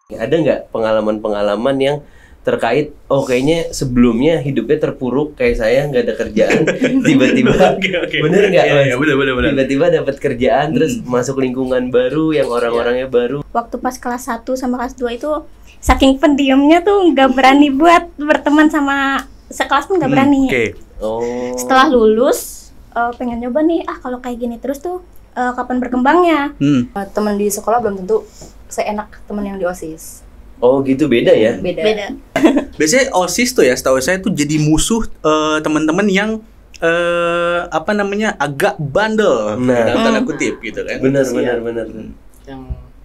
Ada nggak pengalaman-pengalaman yang terkait, kayaknya sebelumnya hidupnya terpuruk kayak saya, nggak ada kerjaan, tiba-tiba bener nggak? Iya, bener. Tiba-tiba dapat kerjaan, terus masuk lingkungan baru yang orang-orangnya baru. Waktu pas kelas 1 sama kelas 2 itu saking pendiamnya tuh nggak berani buat berteman sama sekelas pun nggak berani. Setelah lulus pengen nyoba nih, kalau kayak gini terus tuh kapan berkembangnya? Teman di sekolah belum tentu seenak teman yang di OSIS. Oh gitu, beda ya? Beda. Biasanya OSIS tuh ya, setahu saya tuh jadi musuh teman-teman yang agak bandel, dalam tanda kutip gitu kan. Benar. Yang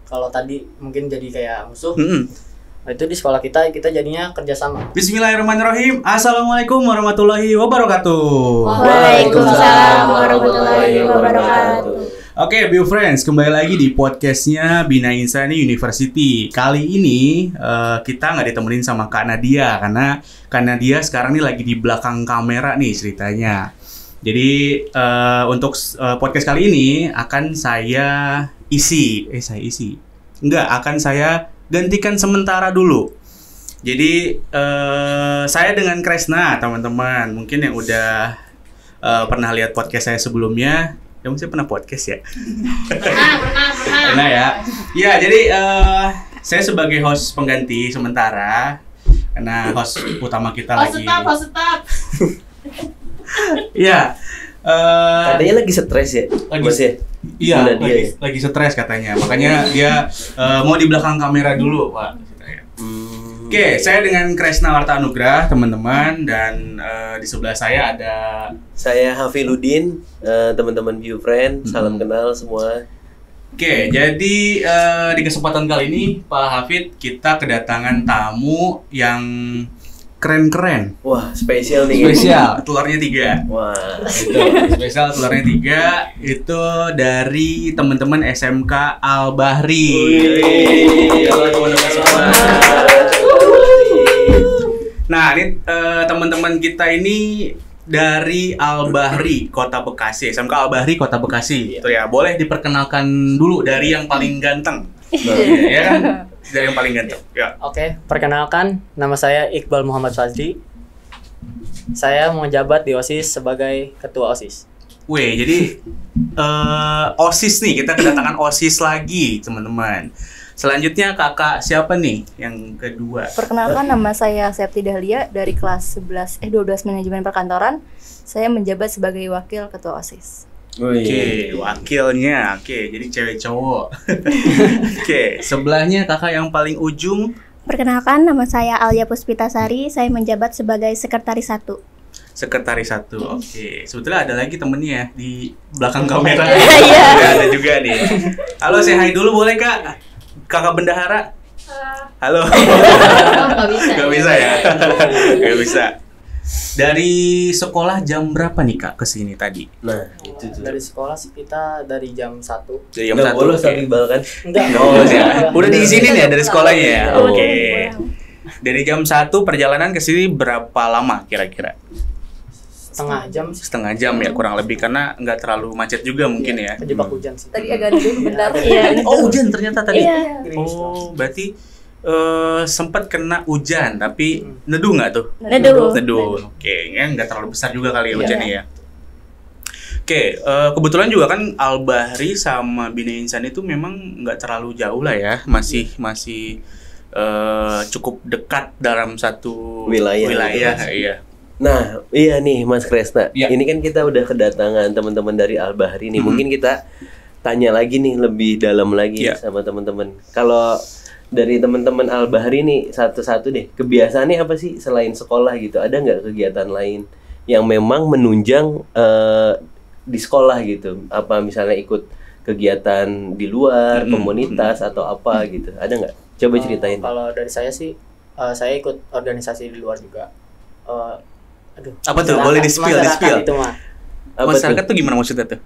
kalau tadi mungkin jadi kayak musuh. Itu di sekolah kita jadinya kerjasama. Bismillahirrahmanirrahim. Assalamualaikum warahmatullahi wabarakatuh. Waalaikumsalam warahmatullahi wabarakatuh. Oke, Bio Friends, kembali lagi di podcastnya Bina Insani University. Kali ini kita nggak ditemenin sama Kak Nadia, karena Kak Nadia sekarang ini lagi di belakang kamera nih ceritanya. Jadi untuk podcast kali ini akan saya akan saya gantikan sementara dulu. Jadi saya dengan Kresna, teman-teman mungkin yang udah pernah lihat podcast saya sebelumnya. Ya mungkin pernah podcast ya. Pernah ya. Ya, jadi saya sebagai host pengganti sementara karena host utama kita lagi. Host tetap. Iya. Katanya lagi stres ya? Iya, lagi stres katanya. Makanya dia mau di belakang kamera dulu, Pak. Oke, saya dengan Kresna Warta Anugrah, teman-teman, dan di sebelah saya ada saya Hafiludin, teman-teman Bio Friend, salam kenal semua. Oke, jadi di kesempatan kali ini Pak Hafid, kita kedatangan tamu yang keren-keren. Wah, spesial nih. Spesial, telurnya 3. Wah, itu spesial, telurnya 3. Itu dari teman-teman SMK Al-Bahri. Halo teman-teman semua. Nah, ini teman-teman kita ini dari Al-Bahri, Kota Bekasi. SMK Al-Bahri, Kota Bekasi. Itu ya, boleh diperkenalkan dulu dari yang paling ganteng. Ya kan? Dari yang paling ganteng. Ya. Oke, perkenalkan, nama saya Iqbal Muhammad Fazli. Saya menjabat di OSIS sebagai ketua OSIS. Weh, jadi OSIS nih, kita kedatangan OSIS lagi, teman-teman. Selanjutnya kakak siapa nih yang kedua? Perkenalkan, nama saya Septi Dahlia dari kelas 12 Manajemen Perkantoran. Saya menjabat sebagai wakil ketua OSIS. Oke, wakilnya. Oke, jadi cewek cowok. Oke, sebelahnya kakak yang paling ujung. Perkenalkan, nama saya Alia Puspitasari. Saya menjabat sebagai sekretaris 1. Sekretaris 1, oke. Sebetulnya ada lagi temennya ya di belakang kamera. Ada juga nih. Halo, say hi dulu boleh kak? Kakak bendahara. Halo. Gak bisa ya. Gak bisa. Dari sekolah jam berapa nih kak kesini tadi? Nah, itu tuh. Dari sekolah sih kita dari jam 1. Dari jam 1. Bolos tapi bal kan? Enggak. Ya. Udah diizinin ya dari sekolahnya ya. Betul. Oke. Dari jam 1 perjalanan ke sini berapa lama kira-kira? Setengah ya jam kurang lebih, karena nggak terlalu macet juga mungkin ya. Kejebak hujan sih. Tadi agak ada bentar. Oh, hujan ternyata tadi. Iya. Oh, berarti sempat kena hujan, tapi neduh nggak tuh? Neduh. Oke, ya nggak terlalu besar juga kali ya hujannya ya. Oke, kebetulan juga kan Al-Bahri sama Bina Insani itu memang nggak terlalu jauh lah ya, masih cukup dekat dalam satu wilayah. Iya. Nah, iya nih Mas Kresna. Ya. Ini kan kita udah kedatangan teman-teman dari Al-Bahri nih. Mungkin kita tanya lagi nih lebih dalam lagi sama teman-teman. Kalau dari teman-teman Al-Bahri nih satu-satu deh, kebiasaannya apa sih selain sekolah gitu? Ada nggak kegiatan lain yang memang menunjang di sekolah gitu? Apa misalnya ikut kegiatan di luar, komunitas atau apa gitu? Ada nggak? Coba ceritain. Kalau dari saya sih, saya ikut organisasi di luar juga. Apa tuh? Boleh di-spill. Itu mah. Masyarakat tuh gimana maksudnya tuh?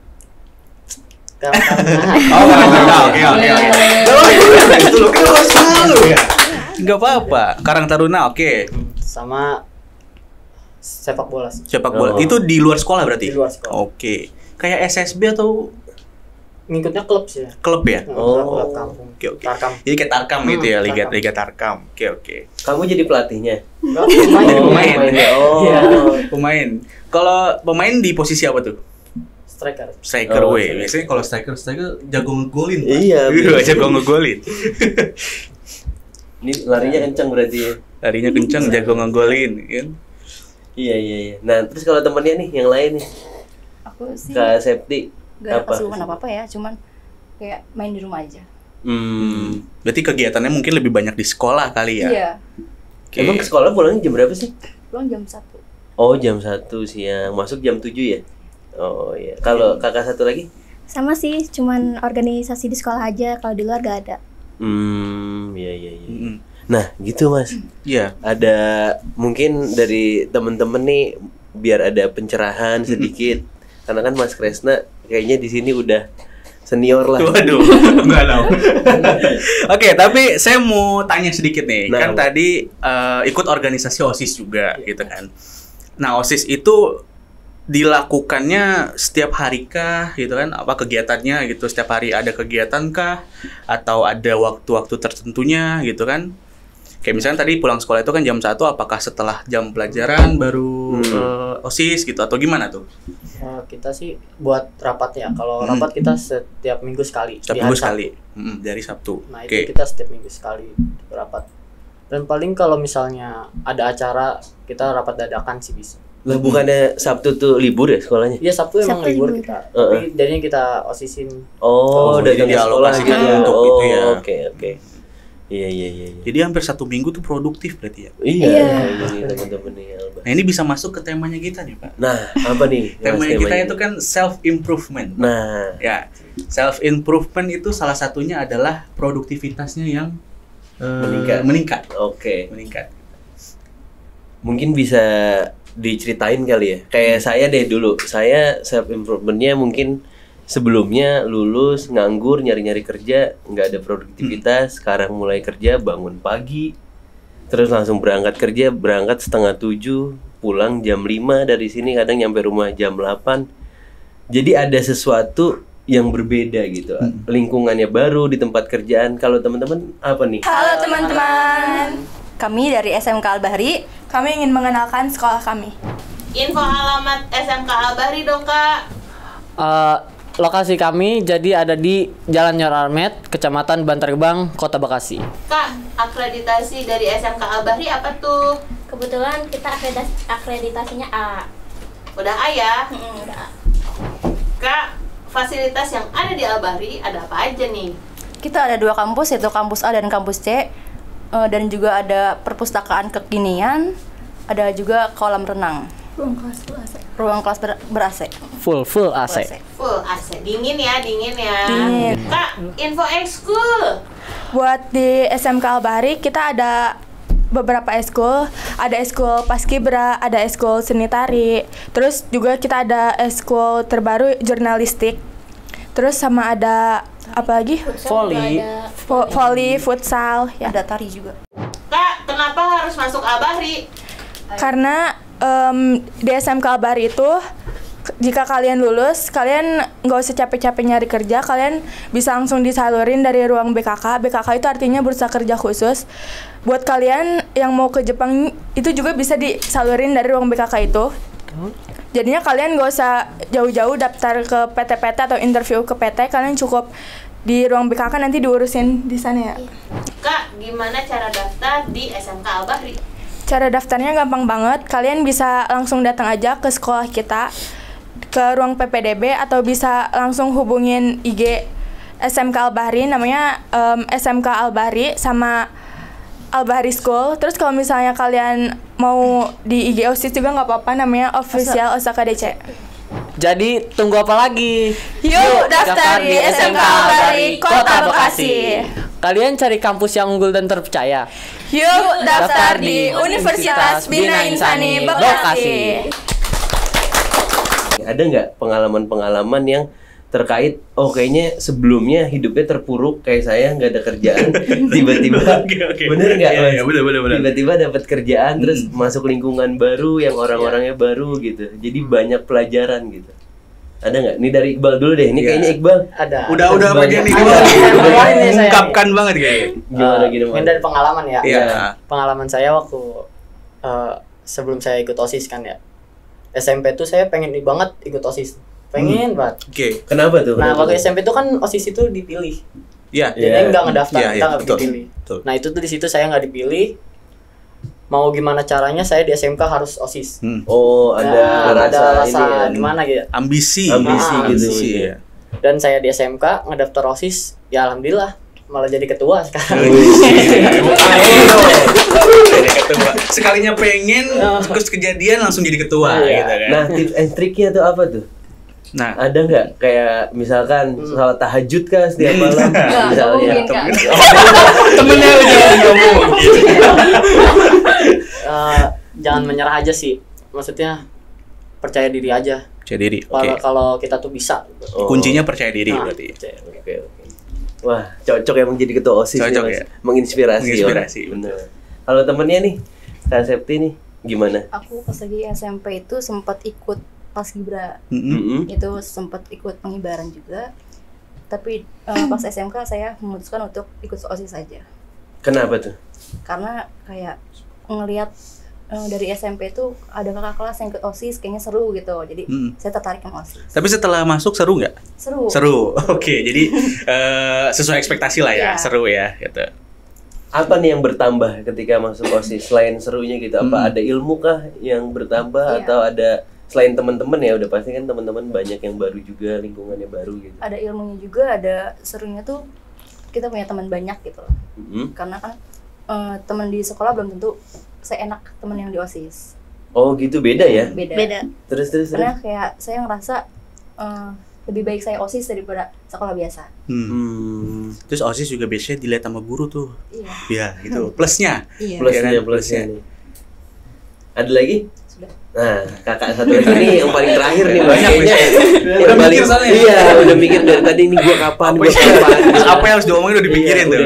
Oke. Itu loh, kan harus malu ya. Enggak apa-apa. Karang Taruna, oke. Sama sepak bola. Sepak bola. Itu di luar sekolah berarti? Di luar sekolah. Oke. Kayak SSB atau ngikutnya klub sih ya. Klub ya? Klub kampung. Oke. Tarkam. Jadi kayak Tarkam gitu ya, Liga Tarkam. Oke. Kamu jadi pelatihnya? Pemain. Iya. Pemain. Kalau pemain di posisi apa tuh? Striker. Biasanya kalau striker jago ngegolin. Iya, jago ngegolin. Ini larinya kencang berarti ya. Larinya kencang, jago ngegolin, kan? Iya. Nah, terus kalau temennya nih yang lain nih? Aku sih Kak Septi gak ada kesibukan apa-apa ya, cuman kayak main di rumah aja. Berarti kegiatannya mungkin lebih banyak di sekolah kali ya? Iya. Okay. Emang ke sekolah pulangnya jam berapa sih? Pulang jam 1. Oh, jam 1 siang. Masuk jam 7 ya? Oh iya. Kalau kakak satu lagi? Sama sih, cuman organisasi di sekolah aja, kalau di luar gak ada. Iya. Nah, gitu Mas. Iya. Ada mungkin dari temen-temen nih biar ada pencerahan sedikit. Karena kan Mas Kresna kayaknya di sini udah senior lah. Waduh, enggak tahu. Oke, tapi saya mau tanya sedikit nih. Nah, kan tadi ikut organisasi OSIS juga gitu kan. Nah, OSIS itu dilakukannya setiap hari kah gitu kan? Apa kegiatannya gitu? Setiap hari ada kegiatan kah? Atau ada waktu-waktu tertentunya gitu kan? Kayak misalnya tadi pulang sekolah itu kan jam 1, apakah setelah jam pelajaran baru OSIS gitu atau gimana tuh? Kita sih buat rapat ya. Kalau rapat kita setiap minggu sekali. Setiap minggu sekali. Dari Sabtu. Nah, itu kita setiap minggu sekali rapat. Dan paling kalau misalnya ada acara, kita rapat dadakan sih bisa. Lah bukannya Sabtu tuh libur ya sekolahnya? Iya, Sabtu emang libur kita. Tapi jadinya kita OSISin. Jadi dialokasikan untuk itu ya. Oke. Iya. Jadi hampir 1 minggu tuh produktif berarti ya? Iya. Ini teman-teman nih. Nah, ini bisa masuk ke temanya kita nih, Pak. Nah, apa nih? Temanya kita itu kan self improvement. Nah, ya, self improvement itu salah satunya adalah produktivitasnya yang meningkat. Oke. Meningkat. Mungkin bisa diceritain kali ya. Kayak saya deh dulu. Saya self improvementnya mungkin sebelumnya lulus nganggur nyari-nyari kerja, nggak ada produktivitas. Sekarang mulai kerja, bangun pagi, terus langsung berangkat kerja, berangkat 6:30, pulang jam 5 dari sini, kadang nyampe rumah jam 8. Jadi ada sesuatu yang berbeda gitu. Lingkungannya baru di tempat kerjaan. Kalau teman-teman apa nih? Halo teman-teman. Kami dari SMK Al-Bahri. Kami ingin mengenalkan sekolah kami. Info alamat SMK Al-Bahri dong, Kak. Lokasi kami jadi ada di Jalan Nyor Armet, Kecamatan Bantar Gebang, Kota Bekasi. Kak, akreditasi dari SMK Al-Bahri apa tuh? Kebetulan kita akreditasinya A. Udah A ya? Udah A. Kak, fasilitas yang ada di Al-Bahri ada apa aja nih? Kita ada 2 kampus, yaitu kampus A dan kampus C. Dan juga ada perpustakaan kekinian, ada juga kolam renang. Ruang kelas ber-AC. Full AC. Full AC. Dingin ya. Dingin. Kak, info ekskul. Buat di SMK Al-Bahri kita ada beberapa ekskul. Ada ekskul Paskibra, ada ekskul seni tari. Terus juga kita ada ekskul terbaru jurnalistik. Terus sama ada apa lagi? Volley, futsal, ya. Ada tari juga. Kak, kenapa harus masuk Al-Bahri? Karena di SMK Al-Bahri itu jika kalian lulus, kalian nggak usah capek-capek nyari kerja, kalian bisa langsung disalurin dari ruang BKK. BKK itu artinya bursa kerja khusus. Buat kalian yang mau ke Jepang itu juga bisa disalurin dari ruang BKK itu. Jadinya kalian nggak usah jauh-jauh daftar ke PT-PT atau interview ke PT, kalian cukup di ruang BKK nanti diurusin di sana ya. Kak, gimana cara daftar di SMK Al-Bahri? Cara daftarnya gampang banget. Kalian bisa langsung datang aja ke sekolah kita, ke ruang PPDB, atau bisa langsung hubungin IG SMK Al-Bahri, namanya SMK Al-Bahri sama Al-Bahri School. Terus kalau misalnya kalian mau di IG OSIS juga nggak apa-apa, namanya Official Osaka DC. Jadi tunggu apa lagi? Yuk daftar di SMK Al-Bahri Kota Bekasi. Kalian cari kampus yang unggul dan terpercaya. Yuk daftar di Universitas Bina Insani Bekasi. Ada nggak pengalaman-pengalaman yang terkait, kayaknya sebelumnya hidupnya terpuruk kayak saya, nggak ada kerjaan, tiba-tiba bener nggak? Iya, bener. Tiba-tiba dapat kerjaan, terus masuk lingkungan baru yang orang-orangnya baru gitu, jadi banyak pelajaran gitu. Ada nggak? Ini dari Iqbal dulu deh. Ini kayaknya Iqbal. Ada. Udah bagian Iqbal. Mengungkapkan banget kayaknya. Gimana? Dari pengalaman ya. Iya. Pengalaman saya waktu sebelum saya ikut OSIS kan ya. SMP tuh saya pengen banget ikut OSIS. Pengen banget. Oke. Kenapa tuh? Nah, waktu SMP tuh kan OSIS itu dipilih. Iya. Jadi nggak ngedaftar, kita nggak betul. dipilih. Betul. Nah, itu tuh di situ saya nggak dipilih. Mau gimana caranya saya di SMK harus OSIS. Oh, ada rasa gimana gitu. Ambisi gitu. Ya. Dan saya di SMK ngedaftar OSIS, ya alhamdulillah malah jadi ketua sekarang. Sekalinya pengen terus kejadian langsung jadi ketua gitu kan. Nah, tips and triknya tuh apa tuh? Nah, ada nggak kayak misalkan salat tahajud kah setiap malam? Misalnya temennya udah ngomong. Jangan menyerah aja sih. Maksudnya percaya diri aja. Percaya diri. Oke. Kalau kita tuh bisa. Kuncinya percaya diri berarti. Oke. Wah, cocok ya menjadi ketua OSIS. Cocok ya. Menginspirasi. Bener. Kalau temennya nih, Kak Septi nih, gimana? Aku pas lagi SMP itu sempat ikut Paskibra. Itu sempat ikut pengibaran juga. Tapi pas SMK saya memutuskan untuk ikut OSIS saja. Kenapa tuh? Karena kayak ngelihat dari SMP tuh ada kakak kelas yang ikut OSIS kayaknya seru gitu. Jadi saya tertarik sama OSIS. Tapi setelah masuk seru nggak? Seru. Oke, jadi sesuai ekspektasi lah ya. Seru ya gitu. Apa nih yang bertambah ketika masuk OSIS selain serunya gitu? Apa ada ilmu kah yang bertambah atau ada selain teman-teman ya udah pasti kan teman-teman banyak yang baru juga, lingkungannya baru gitu. Ada ilmunya juga, ada serunya tuh kita punya teman banyak gitu. Karena kan teman di sekolah belum tentu seenak teman yang di OSIS. Oh gitu, beda ya? Beda. Terus. Karena kayak saya ngerasa lebih baik saya OSIS daripada sekolah biasa. Terus OSIS juga biasanya dilihat sama guru tuh. Iya gitu. Plusnya. Plusnya. Ada lagi? Sudah. Nah, kakak satu lagi nih yang paling terakhir nih banyak. Udah mikir soalnya. Iya, udah mikir dari tadi nih gua kapan. Apa yang harus diomongin udah dipikirin tuh.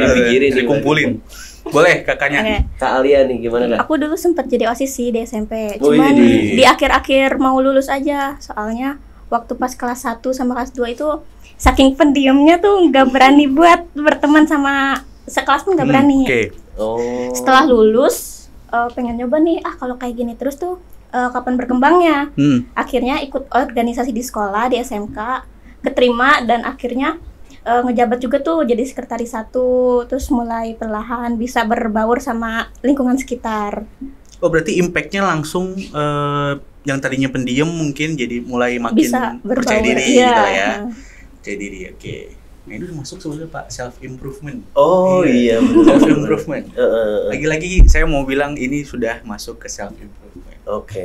Dikumpulin. Boleh kakaknya. Kak Alia nih gimana Kak? Aku dulu sempat jadi OSIS sih di SMP. Cuman di akhir-akhir mau lulus aja. Soalnya waktu pas kelas 1 sama kelas 2 itu saking pendiamnya tuh nggak berani buat berteman sama sekelas pun nggak berani. Setelah lulus pengen nyoba nih, kalau kayak gini terus tuh kapan berkembangnya. Akhirnya ikut organisasi di sekolah di SMK, keterima dan akhirnya ngejabat juga tuh jadi sekretaris 1, terus mulai perlahan bisa berbaur sama lingkungan sekitar. Oh berarti impactnya langsung yang tadinya pendiam mungkin jadi mulai makin bisa percaya diri gitu ya. Percaya diri, oke. Nah ini udah masuk sebenarnya Pak, self improvement. Oh iya, self improvement. Lagi-lagi saya mau bilang ini sudah masuk ke self improvement. Oke.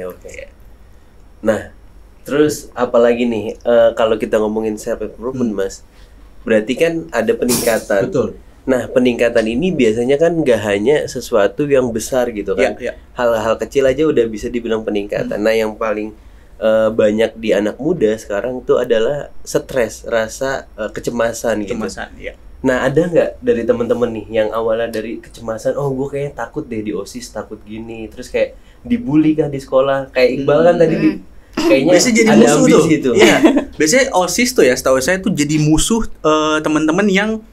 Nah, terus apalagi nih kalau kita ngomongin self improvement Mas, berarti kan ada peningkatan. Betul. Nah, peningkatan ini biasanya kan nggak hanya sesuatu yang besar gitu kan. Hal-hal kecil aja udah bisa dibilang peningkatan. Nah, yang paling banyak di anak muda sekarang tuh adalah stres, rasa kecemasan gitu. Nah, ada nggak dari teman-teman nih yang awalnya dari kecemasan, oh gue kayaknya takut deh di OSIS, takut gini, terus kayak dibully kah di sekolah, kayak Iqbal kan tadi kayaknya biasanya jadi ada musuh ambisi tuh. Iya. Biasanya OSIS tuh ya, setahu saya tuh jadi musuh teman-teman yang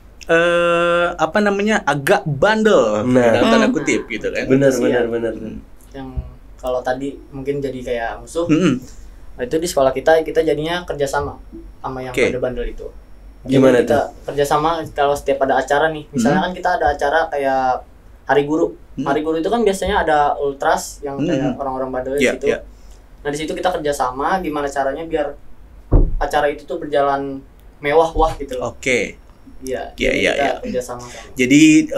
agak bandel dalam tanda kutip gitu kan. Benar. Yang kalau tadi mungkin jadi kayak musuh. Nah, itu di sekolah kita jadinya kerjasama sama yang bandel-bandel itu. Gimana kita kerjasama kalau setiap ada acara nih, misalnya kan kita ada acara kayak Hari Guru. Hari Guru itu kan biasanya ada ultras yang kayak orang-orang bandel gitu. Nah di situ kita kerjasama gimana caranya biar acara itu tuh berjalan mewah gitu loh. Iya. Kerjasama. Jadi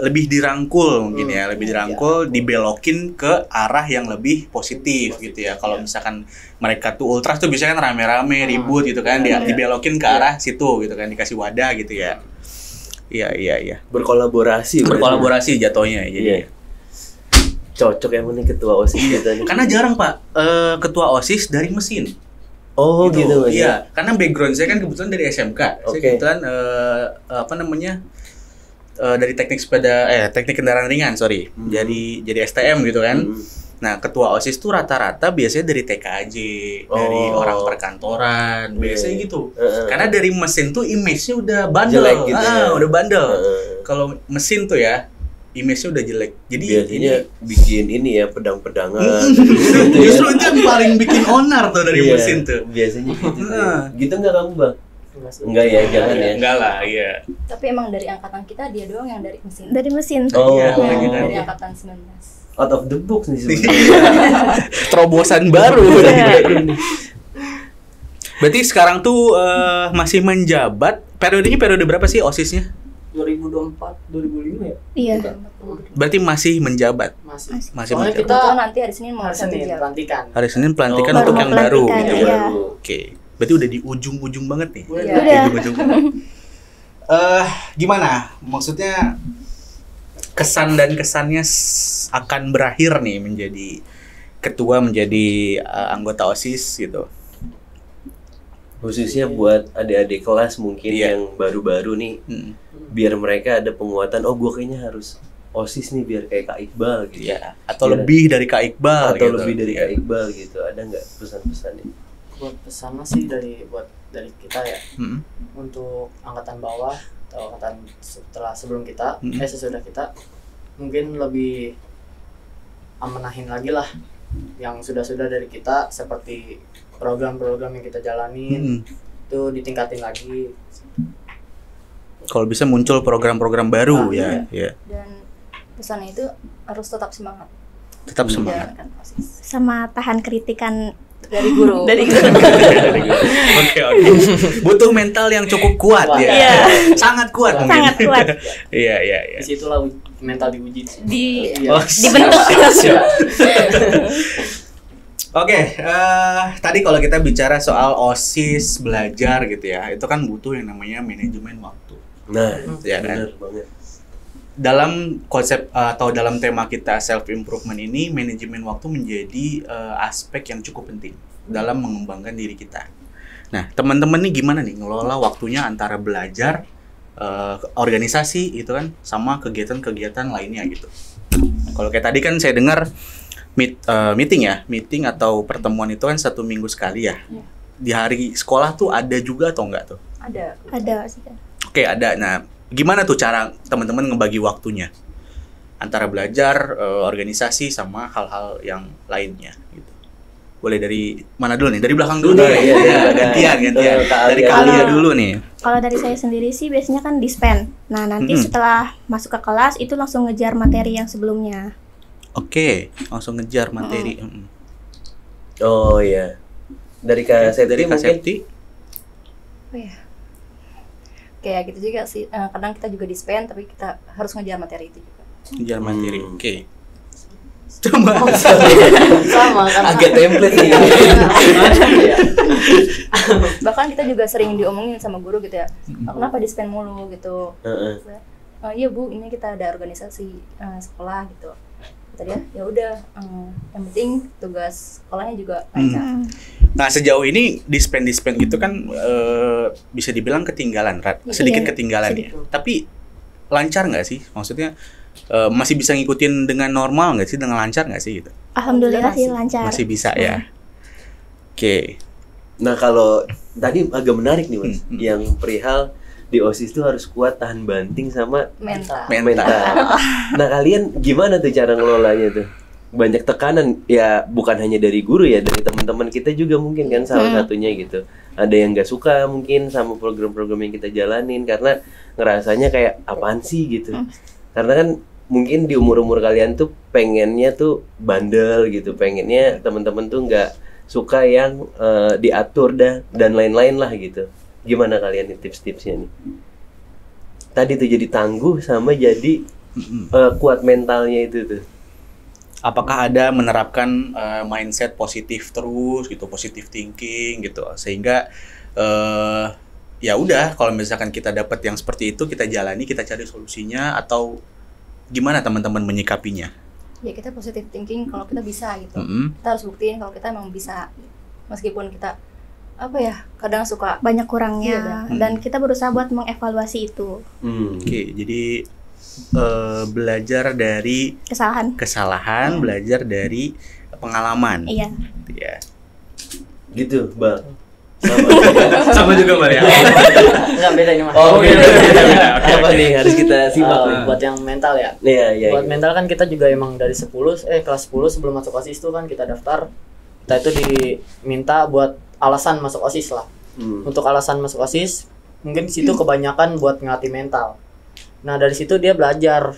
lebih dirangkul mungkin ya, lebih dirangkul, dibelokin ke arah yang lebih positif gitu ya. Kalau misalkan mereka tuh ultras tuh biasanya kan rame-rame, ribut gitu kan, dibelokin ke arah situ gitu kan, dikasih wadah gitu ya. Iya. Berkolaborasi jatuhnya. Jadi cocok emang nih ketua OSIS gitu. Karena jarang Pak ketua OSIS dari mesin. Oh gitu. Iya, karena background saya kan kebetulan dari SMK. Saya kebetulan dari teknik kendaraan ringan, jadi STM gitu kan. Nah, ketua OSIS tuh rata-rata biasanya dari TKJ, dari orang perkantoran, biasanya gitu. Karena dari mesin tuh image-nya udah bandel, gitu udah bandel. Kalau mesin tuh ya, image-nya udah jelek. Jadi biasanya bikin ini ya, pedang-pedangan. Justru itu yang paling bikin onar tuh dari mesin tuh. Biasanya gitu. Gitu nggak kamu, Bang? Enggak ya, jangan ya. Enggak lah, iya. Tapi emang dari angkatan kita dia doang yang dari mesin. Dari mesin. Dari angkatan 19. Out of the box nih sebenarnya. Terobosan baru. Berarti sekarang tuh masih menjabat. Periodenya periode berapa sih OSIS-nya? 2024, 2005 ya? Iya. Berarti masih menjabat. Masih Soalnya menjabat. kita nanti hari Senin mau pelantikan. Hari Senin pelantikan untuk yang baru gitu. Iya. Oke. Berarti udah di ujung-ujung banget nih. Udah. Gimana? Maksudnya kesan dan kesannya akan berakhir nih menjadi ketua, menjadi anggota OSIS gitu. Khususnya buat adik-adik kelas mungkin yang baru-baru nih, biar mereka ada penguatan. Oh, gue kayaknya harus OSIS nih biar kayak Kak Iqbal gitu. Atau lebih dari Kak Iqbal. Atau gitu. Lebih dari Kak Iqbal gitu. Ada nggak pesan-pesannya? Buat pesan sih dari kita ya, untuk angkatan bawah atau angkatan sebelum kita, sesudah kita, mungkin lebih amenahin lagi lah yang sudah dari kita, seperti program-program yang kita jalanin itu ditingkatin lagi. Kalau bisa muncul program-program baru ya. Dan pesannya itu harus tetap semangat. Tetap semangat. Sama tahan kritikan dari guru. Oke. Butuh mental yang cukup kuat ya. Sangat kuat mungkin. Sangat kuat. Iya. Disitulah mental diuji. Dibentuk. Oke, tadi kalau kita bicara soal OSIS belajar gitu ya, itu kan butuh yang namanya manajemen waktu. Nah, ya kan? Benar banget. Dalam konsep atau dalam tema kita self improvement ini, manajemen waktu menjadi aspek yang cukup penting dalam mengembangkan diri kita. Nah, teman-teman nih gimana nih ngelola waktunya antara belajar, organisasi itu kan, sama kegiatan-kegiatan lainnya gitu. Kalau kayak tadi kan saya dengar meeting atau pertemuan itu kan 1 minggu sekali ya. Di hari sekolah tuh ada juga atau enggak tuh? Ada sih. Oke, ada. Nah, gimana tuh cara teman-teman ngebagi waktunya antara belajar, organisasi sama hal-hal yang lainnya gitu. Boleh dari mana dulu nih? Dari belakang dulu nih. Gantian. Dari Kalia dulu nih. Kalau dari saya sendiri sih biasanya kan dispen. Nah, nanti setelah masuk ke kelas itu langsung ngejar materi yang sebelumnya. Oke, langsung ngejar materi. Oh iya. Dari Kak Septi. Oh ya. Kayak gitu juga sih. Kadang kita juga dispen tapi kita harus ngejar materi itu juga. Ngejar materi. Oke. Sama kan. Agak template nih. Bahkan kita juga sering diomongin sama guru gitu ya. Kenapa dispen mulu gitu. Iya Bu, ini kita ada organisasi sekolah gitu. Tadi ya udah, yang penting tugas sekolahnya juga lancar. Nah, sejauh ini dispen gitu kan bisa dibilang ketinggalan, sedikit ketinggalan ya. Tapi lancar nggak sih? Maksudnya masih bisa ngikutin dengan normal nggak sih, dengan lancar nggak sih gitu? Alhamdulillah sih lancar. Masih bisa ya. Oke. Nah, kalau tadi agak menarik nih Mas, yang perihal di OSIS tuh harus kuat tahan banting sama mental. Nah, kalian gimana tuh cara ngelolanya tuh? Banyak tekanan ya, bukan hanya dari guru ya, dari teman-teman kita juga mungkin kan salah satunya gitu. Ada yang nggak suka mungkin sama program-program yang kita jalanin karena ngerasanya kayak apaan sih gitu. Karena kan mungkin di umur-umur kalian tuh pengennya tuh bandel gitu, pengennya teman-teman tuh nggak suka yang diatur dan lain-lain lah gitu. Gimana kalian nih tips-tipsnya nih? Tadi tuh jadi tangguh sama jadi kuat mentalnya itu tuh. Apakah ada menerapkan mindset positif terus gitu, positive thinking gitu, sehingga ya udah kalau misalkan kita dapat yang seperti itu kita jalani, kita cari solusinya, atau gimana teman-teman menyikapinya? Ya kita positive thinking kalau kita bisa gitu. Kita harus buktiin kalau kita emang bisa, meskipun kita kadang suka banyak kurangnya dan kita berusaha buat mengevaluasi itu. Oke, jadi belajar dari kesalahan, belajar dari pengalaman. Iya. Ya. Gitu, Bang. Sama juga Bang ya. Enggak, beda ini Mas. Oh, beda. Apa nih harus kita simak buat yang mental ya. Iya. Buat mental kan kita juga emang dari kelas 10 sebelum masuk OSIS itu kan kita daftar. Kita itu diminta buat alasan masuk OSIS lah. Untuk alasan masuk OSIS, mungkin di situ kebanyakan buat ngelatih mental. Nah, dari situ dia belajar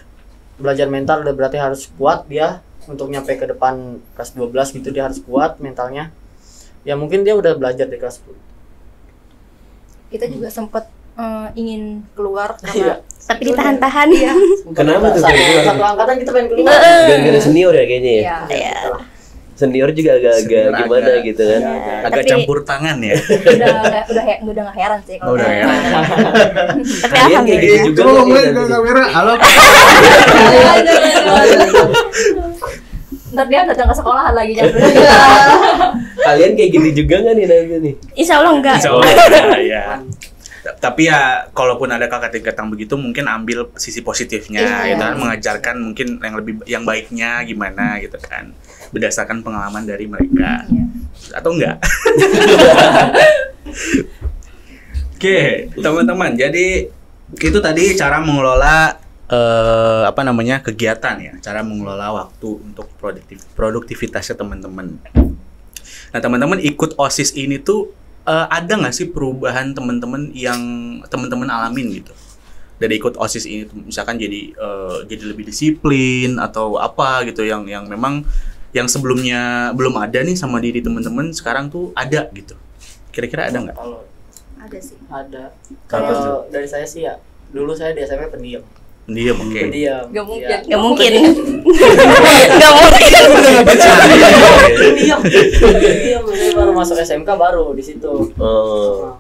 mental, udah berarti harus kuat dia untuk nyampe ke depan kelas 12 gitu, dia harus kuat mentalnya. Ya mungkin dia udah belajar di kelas 10. Kita juga sempat ingin keluar karena tapi ditahan-tahan. Iya. Kenapa tuh? Satu angkatan kita pengen keluar. Gara-gara senior ya kayaknya ya. Iya. Senior juga agak gimana gitu kan. Agak campur tangan ya. Udah nggak heran sih kalau. Udah heran. Tapi Kalian kayak gitu juga ngomongin ke kamera. Halo. Ntar dia datang ke sekolahan lagi jam Kalian kayak gitu juga nggak nih nanti nih? Insya Allah enggak. Ya. Tapi ya kalaupun ada kakak tingkat yang begitu mungkin ambil sisi positifnya gitu kan, mengajarkan mungkin yang baiknya gimana gitu kan, berdasarkan pengalaman dari mereka. Atau enggak? Oke, teman-teman. Jadi itu tadi cara mengelola kegiatan ya, cara mengelola waktu untuk produktivitasnya teman-teman. Nah, teman-teman ikut OSIS ini tuh ada nggak sih perubahan teman-teman yang teman-teman alamin gitu dari ikut OSIS ini? Misalkan jadi lebih disiplin atau apa gitu yang memang yang sebelumnya belum ada nih sama diri teman-teman, sekarang tuh ada gitu. Kira-kira ada nggak? Ada sih. Ada. Kalau dari saya sih ya, dulu saya di SMP pendiam. Pendiam, oke. Pendiam. Gak mungkin. Gak mungkin. Gak mungkin. Pendiam. Saya baru masuk SMK baru di situ. Oh.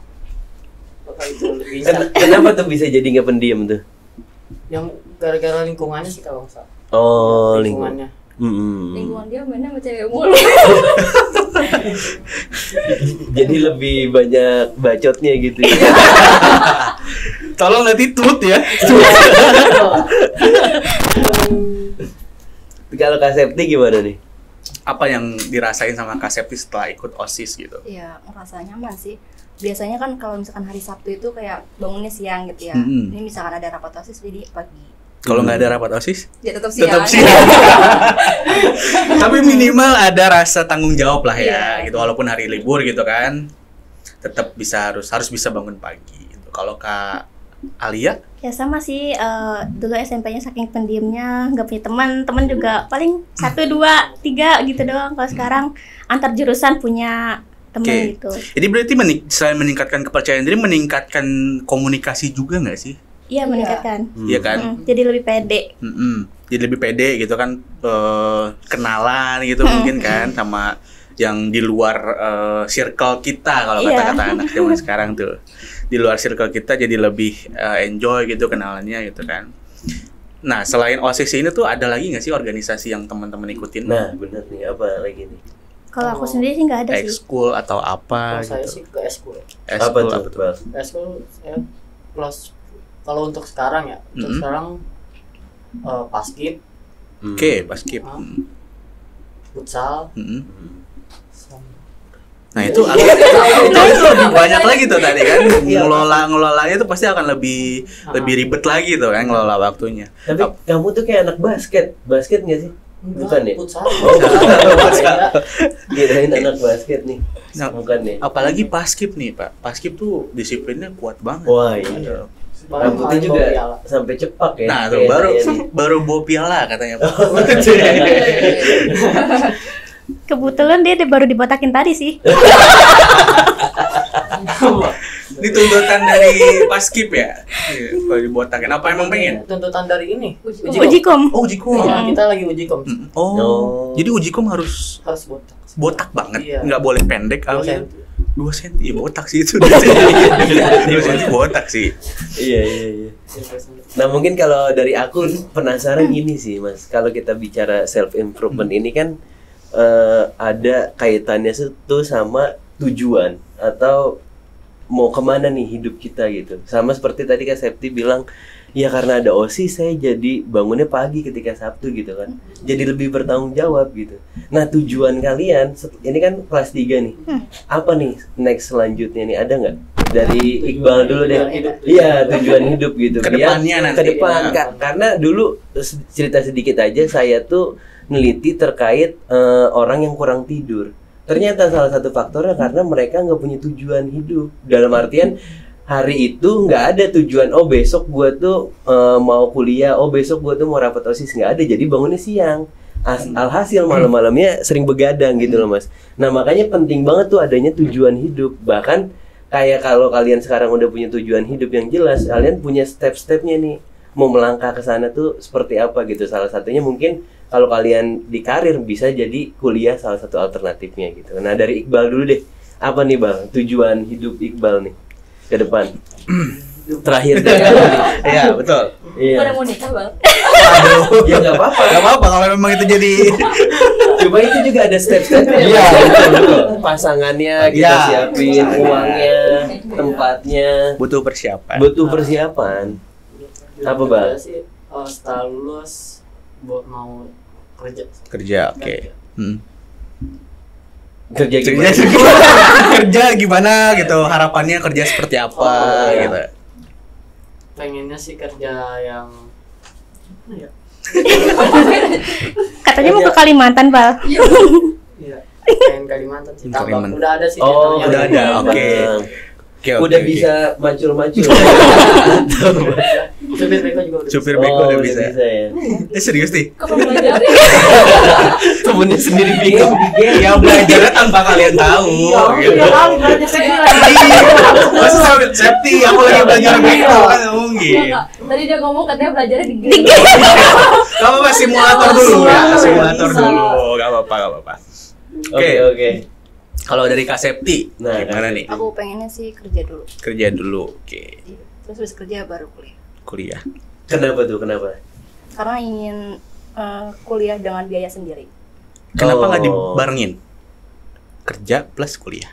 Itu bisa. Kenapa tuh bisa jadi nggak pendiam tuh? Yang gara-gara lingkungannya sih kalau nggak salah. Oh, lingkungannya. Lingkungan dia mainnya sama cewek mulu. Jadi lebih banyak bacotnya gitu ya. Tolong nanti tut ya. Kalau Kak Septi gimana nih? Apa yang dirasain sama Kak Septi setelah ikut OSIS gitu? Iya, ngerasa nyaman sih. Biasanya kan kalau misalkan hari Sabtu itu kayak bangunnya siang gitu ya. Ini misalkan ada rapat OSIS jadi pagi. Kalau nggak ada rapat OSIS? Ya tetap siang. Tapi minimal ada rasa tanggung jawab lah ya, gitu. Walaupun hari libur gitu kan, tetap harus bisa bangun pagi. Gitu. Kalau Kak Alia? Ya sama sih, dulu SMP-nya saking pendiamnya, nggak punya teman juga paling 1, 2, 3 gitu doang. Kalau sekarang antar jurusan punya teman gitu. Jadi berarti selain meningkatkan kepercayaan diri, meningkatkan komunikasi juga nggak sih? Iya, meningkatkan. Iya kan? Jadi lebih pede. Jadi lebih pede gitu kan, kenalan gitu mungkin kan sama yang di luar circle kita, kalau kata-kata anak zaman sekarang tuh. Di luar circle kita jadi lebih enjoy gitu kenalannya gitu kan. Nah, selain OSIS ini tuh ada lagi nggak sih organisasi yang teman-teman ikutin? Nah, benar nih, apa lagi nih? Kalau aku sendiri sih nggak ada sih. Ekskul atau apa gitu? Saya sih ke ekskul. Apa tuh? Ekskul saya plus. Kalau untuk sekarang ya, untuk sekarang paskib. Oke, paskib. Futsal. Nah itu lebih banyak lagi tuh tadi kan, ngelolanya tuh pasti akan lebih ribet lagi tuh kan ngelola waktunya. Tapi kamu tuh kayak anak basket nggak sih? Bukan ya? Futsal. Kirain anak basket nih. Bukan ya? Apalagi paskib nih Pak, paskib tuh disiplinnya kuat banget. Wah iya. Rambutnya juga sampai cepak ya. Nah tuh baru bawa piala katanya Pak. Kebetulan dia baru dibotakin tadi sih. Ini tuntutan dari paskib ya? Kalau dibotakin, apa emang pengen? Tuntutan dari ini? Ujikom. Oh, ujikom. Ya, kita lagi ujikom. Jadi ujikom harus botak. Botak banget, iya. Nggak boleh pendek. 2 cm. 2 cm, ya botak sih itu. 2 cm botak sih. Iya. Nah mungkin kalau dari aku penasaran gini sih Mas, kalau kita bicara self improvement ini kan ada kaitannya tuh sama tujuan atau mau kemana nih hidup kita gitu. Sama seperti tadi Kak Septi bilang, ya karena ada OSIS saya jadi bangunnya pagi ketika Sabtu gitu kan. Jadi lebih bertanggung jawab gitu. Nah tujuan kalian, ini kan kelas 3 nih. Apa nih next selanjutnya nih, ada nggak? Dari Iqbal dulu deh. Iya, tujuan hidup gitu. Kedepannya nanti. Ke depan, karena dulu cerita sedikit aja, saya tuh neliti terkait orang yang kurang tidur. Ternyata salah satu faktornya karena mereka nggak punya tujuan hidup. Dalam artian hari itu nggak ada tujuan. Oh besok gua tuh mau kuliah. Oh besok gua tuh mau rapat OSIS, nggak ada. Jadi bangunnya siang. Alhasil malam-malamnya sering begadang gitu loh Mas. Nah makanya penting banget tuh adanya tujuan hidup. Bahkan kayak kalau kalian sekarang udah punya tujuan hidup yang jelas, kalian punya step-stepnya nih. Mau melangkah ke sana tuh seperti apa gitu. Salah satunya mungkin kalau kalian di karir bisa jadi kuliah salah satu alternatifnya gitu. Nah dari Iqbal dulu deh, apa nih Bang tujuan hidup Iqbal nih ke depan? Terakhir deh. Iya betul. Iya. Udah mau nikah Bang? Aduh, ya nggak apa-apa. Nggak apa-apa kalau memang itu jadi. Cuma itu juga ada step-stepnya. Iya betul. Pasangannya kita siapin, uangnya, tempatnya. Butuh persiapan. Butuh persiapan. Apa Bang? Setelah lulus mau kerja oke. Kerja gimana gitu, harapannya kerja seperti apa gitu. Pengennya sih kerja yang Katanya mau ke Kalimantan, Bal. Iya. Pengen Kalimantan sih. Udah ada sih. Oh, udah ada. Oke. Udah bisa macul-macul. Supir beko juga udah. Supir beko udah bisa ya. Serius nih? Temennya sendiri bingung. Ya belajarnya tanpa kalian tahu. Iya kali belajar Masa safety aku lagi belajar beko kan mungkin. Tadi dia ngomong katanya belajarnya di Kamu masih simulator dulu ya, simulator dulu. Gak apa-apa. Oke. Kalau dari Kak Septi, gimana nih? Aku pengennya sih kerja dulu. Kerja dulu, oke. Terus habis kerja baru kuliah. Kenapa tuh? Kenapa? Karena ingin kuliah dengan biaya sendiri. Kenapa nggak dibarengin? Kerja plus kuliah.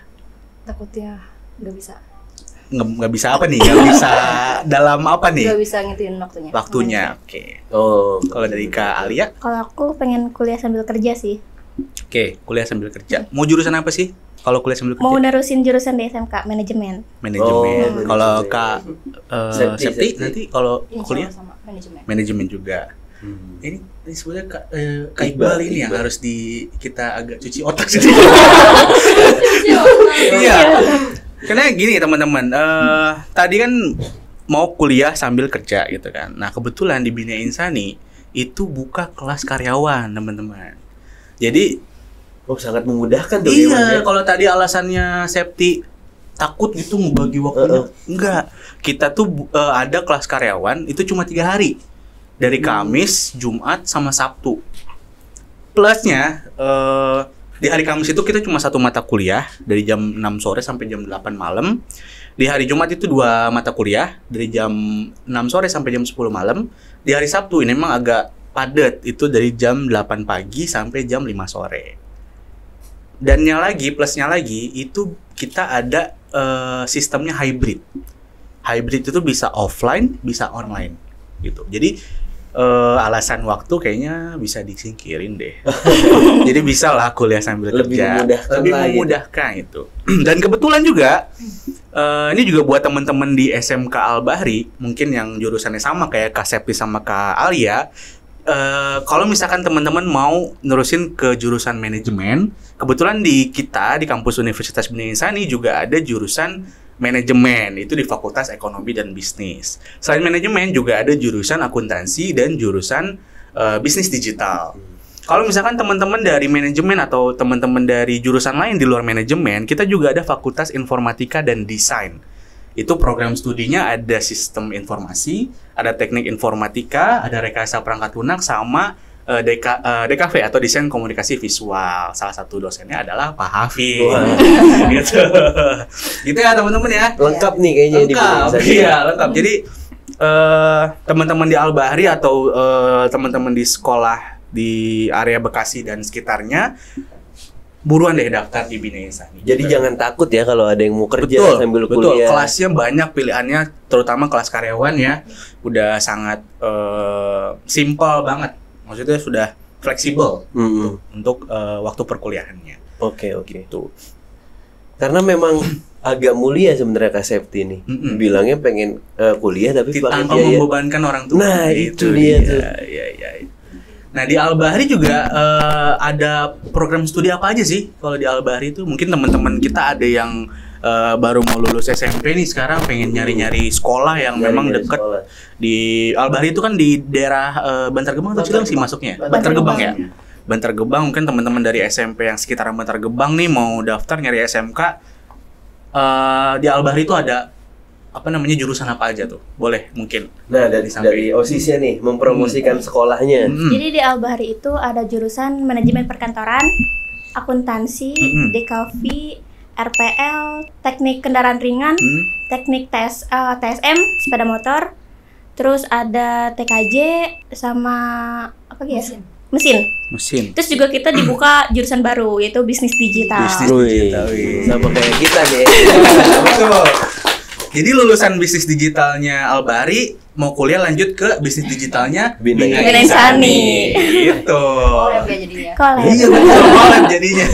Takutnya nggak bisa. Nggak bisa apa nih? Nggak bisa dalam apa nih? Nggak bisa ngituin waktunya. Waktunya, oke. Kalau dari Kak Alia? Kalau aku pengen kuliah sambil kerja sih. Oke, kuliah sambil kerja. Mau jurusan apa sih? Kalau kuliah sambil kerja? Mau nerusin jurusan di SMK, manajemen. Kalau Kak Septi nanti kalau kuliah sama manajemen juga. Ini sebenarnya Kak Iqbal ini yang harus kita agak cuci otak sedikit. Iya. Karena gini teman-teman, tadi kan mau kuliah sambil kerja gitu kan. Nah kebetulan di Bina Insani itu buka kelas karyawan teman-teman. Jadi sangat memudahkan tuh. Iya, kalau tadi alasannya Septi takut gitu ngebagi waktunya. Enggak. Kita tuh ada kelas karyawan itu cuma 3 hari. Dari Kamis, Jumat sama Sabtu. Plusnya di hari Kamis itu kita cuma 1 mata kuliah dari jam 6 sore sampai jam 8 malam. Di hari Jumat itu 2 mata kuliah dari jam 6 sore sampai jam 10 malam. Di hari Sabtu ini memang agak padat, itu dari jam 8 pagi sampai jam 5 sore. Dannya lagi, plusnya lagi, itu kita ada sistemnya hybrid. Hybrid itu bisa offline, bisa online gitu. Jadi alasan waktu kayaknya bisa disingkirin deh. Jadi bisa lah kuliah sambil kerja. Lebih memudahkan itu. Dan kebetulan juga ini juga buat teman-teman di SMK Al-Bahri, mungkin yang jurusannya sama kayak Kak Septi sama Kak Alia. Kalau misalkan teman-teman mau nerusin ke jurusan manajemen, kebetulan di kampus Universitas Bina Insani juga ada jurusan manajemen, itu di Fakultas Ekonomi dan Bisnis. Selain manajemen juga ada jurusan akuntansi dan jurusan bisnis digital. Kalau misalkan teman-teman dari manajemen atau teman-teman dari jurusan lain di luar manajemen, kita juga ada Fakultas Informatika dan Desain. Itu program studinya ada sistem informasi, ada teknik informatika, ada rekayasa perangkat lunak, sama DKV atau desain komunikasi visual. Salah satu dosennya adalah Pak Hafiz. Gitu. Gitu ya teman-teman ya. Lengkap nih kayaknya lengkap. Jadi teman-teman di Al-Bahri atau teman-teman di sekolah di area Bekasi dan sekitarnya, buruan deh daftar di Bina Insani. Jadi jangan takut ya kalau ada yang mau kerja sambil kuliah. Betul, kelasnya banyak pilihannya, terutama kelas karyawan ya. Udah sangat simple banget. Maksudnya sudah fleksibel untuk waktu perkuliahannya. Oke. Gitu. Karena memang agak mulia sebenarnya Kak Septi nih. Bilangnya pengen kuliah tapi tanpa membebankan orang tua. Nah, itu dia tuh. Iya. Nah, di Al-Bahri juga ada program studi apa aja sih? Kalau di Al-Bahri itu mungkin teman-teman kita ada yang baru mau lulus SMP nih sekarang pengen nyari-nyari sekolah yang memang dekat. Di Al-Bahri itu kan di daerah Bantar Gebang atau Cilang sih masuknya? Bantar Gebang ya? Bantar Gebang, mungkin teman-teman dari SMP yang sekitaran Bantar Gebang nih mau daftar nyari SMK. Di Al-Bahri itu ada jurusan apa aja tuh? Boleh mungkin. Nah, dari OSIS-nya nih mempromosikan sekolahnya. Jadi di Al-Bahri itu ada jurusan manajemen perkantoran, akuntansi, DKV, RPL, teknik kendaraan ringan, teknik TSM, sepeda motor. Terus ada TKJ sama apa ya? Mesin. Terus juga kita dibuka jurusan baru yaitu bisnis digital. Sama kayak kita deh. Betul. Jadi lulusan bisnis digitalnya Al-Bahri mau kuliah lanjut ke bisnis digitalnya Bina Insani. Gitu. Collab ya jadinya. Iya betul, collab jadinya.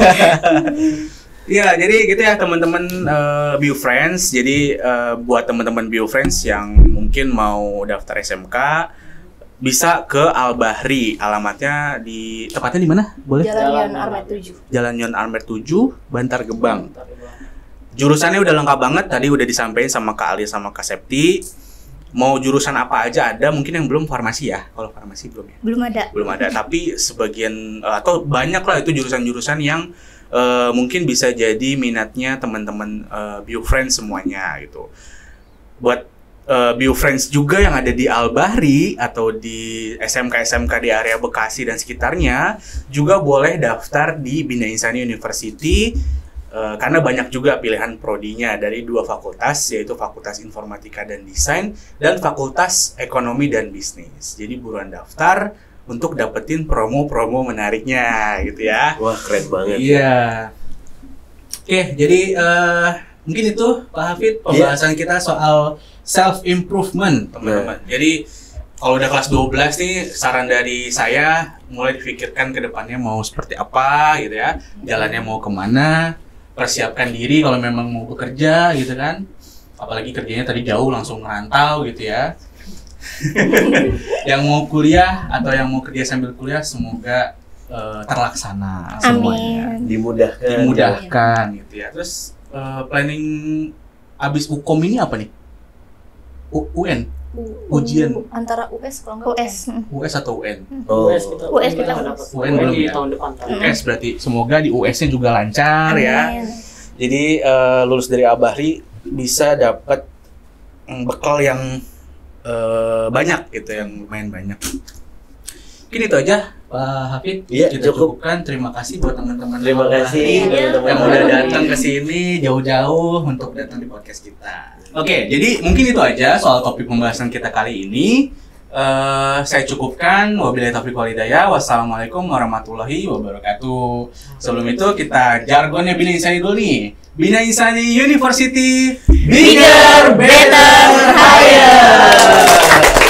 Iya, jadi gitu ya teman-teman BioFriends. Jadi buat teman-teman BioFriends yang mungkin mau daftar SMK bisa ke Al-Bahri. Alamatnya tepatnya di mana? Boleh? Jalan Yon Armet 7. Jalan Yon Armet 7, Bantar Gebang. Jurusannya udah lengkap banget, tadi udah disampaikan sama Kak Ali sama Kak Septi. Mau jurusan apa aja ada, mungkin yang belum farmasi ya. Kalau farmasi belum ya? Belum ada, tapi sebagian atau banyak lah itu jurusan-jurusan yang mungkin bisa jadi minatnya teman-teman BioFriends semuanya gitu. Buat BioFriends juga yang ada di Al-Bahri atau di SMK-SMK di area Bekasi dan sekitarnya juga boleh daftar di Bina Insani University. Karena banyak juga pilihan prodinya dari 2 fakultas, yaitu Fakultas Informatika dan Desain dan Fakultas Ekonomi dan Bisnis. Jadi buruan daftar untuk dapetin promo-promo menariknya gitu ya. Wah, keren banget. Iya. Oke, jadi mungkin itu Pak Hafid pembahasan kita soal self-improvement, teman-teman. Jadi kalau udah kelas 12 nih, saran dari saya mulai difikirkan ke depannya mau seperti apa gitu ya. Jalannya mau kemana. Persiapkan diri kalau memang mau bekerja gitu kan, apalagi kerjanya tadi jauh langsung merantau gitu ya. Yang mau kuliah atau yang mau kerja sambil kuliah semoga terlaksana semuanya. Dimudahkan gitu ya. Terus planning abis UKOM ini apa nih? UN? Ujian antara US kalau enggak US atau UN? US kita UN belum ya? Tahun depan. US berarti semoga di US-nya juga lancar ya. Jadi lulus dari Al-Bahri bisa dapat bekal yang banyak gitu, yang lumayan banyak. Mungkin itu aja Pak Hafid. Iya, kita cukupkan. Terima kasih buat teman-teman. Terima kasih teman-teman yang udah datang ke sini jauh-jauh untuk datang di podcast kita. Oke, jadi mungkin itu aja soal topik pembahasan kita kali ini. Saya cukupkan. Wabillahi taufiq wal hidayah. Wassalamualaikum warahmatullahi wabarakatuh. Sebelum itu kita jargonnya Bina Insani dulu nih. Bina Insani University, bigger, better, higher.